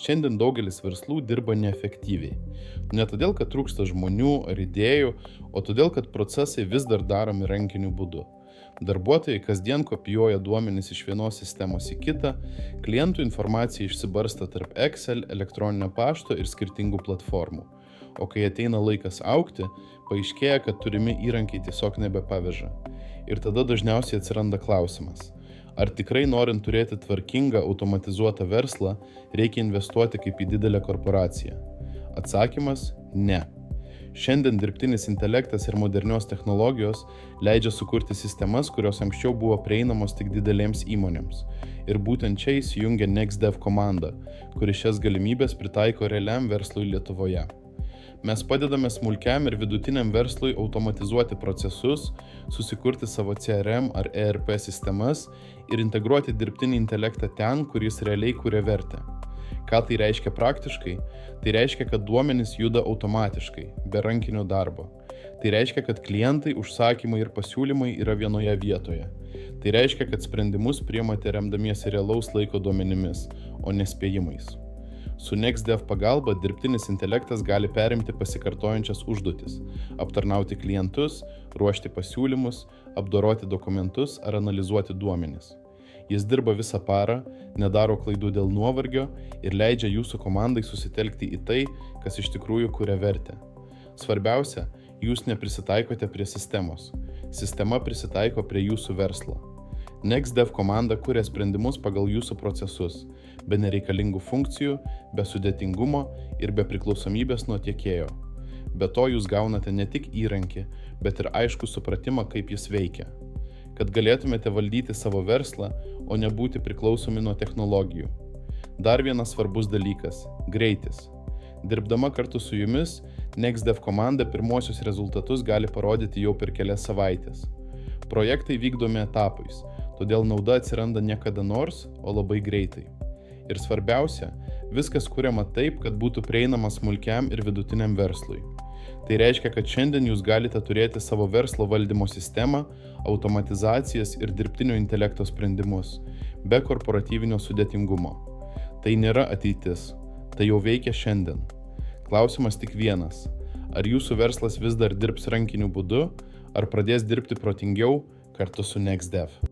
Šiandien daugelis verslų dirba neefektyviai. Ne todėl, kad trūksta žmonių ar idėjų, o todėl, kad procesai vis dar daromi rankiniu būdu. Darbuotojai kasdien kopijuoja duomenis iš vienos sistemos į kitą, klientų informacija išsibarsta tarp Excel, elektroninio pašto ir skirtingų platformų. O kai ateina laikas augti, paaiškėja, kad turimi įrankiai tiesiog nebepaveža. Ir tada dažniausiai atsiranda klausimas. Ar tikrai norint turėti tvarkingą, automatizuotą verslą, reikia investuoti kaip į didelę korporaciją? Atsakymas – ne. Šiandien dirbtinis intelektas ir modernios technologijos leidžia sukurti sistemas, kurios anksčiau buvo prieinamos tik didelėms įmonėms. Ir būtent čia įsijungia NextDev komanda, kuri šias galimybės pritaiko realiam verslui Lietuvoje. Mes padedame smulkiam ir vidutiniam verslui automatizuoti procesus, susikurti savo CRM ar ERP sistemas ir integruoti dirbtinį intelektą ten, kur jis realiai kuria vertę. Ką tai reiškia praktiškai? Tai reiškia, kad duomenys juda automatiškai, be rankinio darbo. Tai reiškia, kad klientai, užsakymai ir pasiūlymai yra vienoje vietoje. Tai reiškia, kad sprendimus priimate remdamiesi realaus laiko duomenimis, o ne spėjimais. Su NextDev pagalba dirbtinis intelektas gali perimti pasikartojančias užduotis, aptarnauti klientus, ruošti pasiūlymus, apdoroti dokumentus ar analizuoti duomenis. Jis dirba visą parą, nedaro klaidų dėl nuovargio ir leidžia jūsų komandai susitelkti į tai, kas iš tikrųjų kuria vertę. Svarbiausia, jūs neprisitaikote prie sistemos. Sistema prisitaiko prie jūsų verslo. NextDev komanda kuria sprendimus pagal jūsų procesus, be nereikalingų funkcijų, be sudėtingumo ir be priklausomybės nuo tiekėjo. Be to jūs gaunate ne tik įrankį, bet ir aiškų supratimą, kaip jis veikia. Kad galėtumėte valdyti savo verslą, o nebūti priklausomi nuo technologijų. Dar vienas svarbus dalykas – greitis. Dirbdama kartu su jumis, NextDev komanda pirmosius rezultatus gali parodyti jau per kelias savaitės. Projektai vykdomi etapais, todėl nauda atsiranda ne kada nors, o labai greitai. Ir svarbiausia, viskas kuriama taip, kad būtų prieinama smulkiam ir vidutiniam verslui. Tai reiškia, kad šiandien jūs galite turėti savo verslo valdymo sistemą, automatizacijas ir dirbtinio intelekto sprendimus, be korporatyvinio sudėtingumo. Tai nėra ateitis, tai jau veikia šiandien. Klausimas tik vienas. Ar jūsų verslas vis dar dirbs rankiniu būdu, ar pradės dirbti protingiau kartu su NextDev?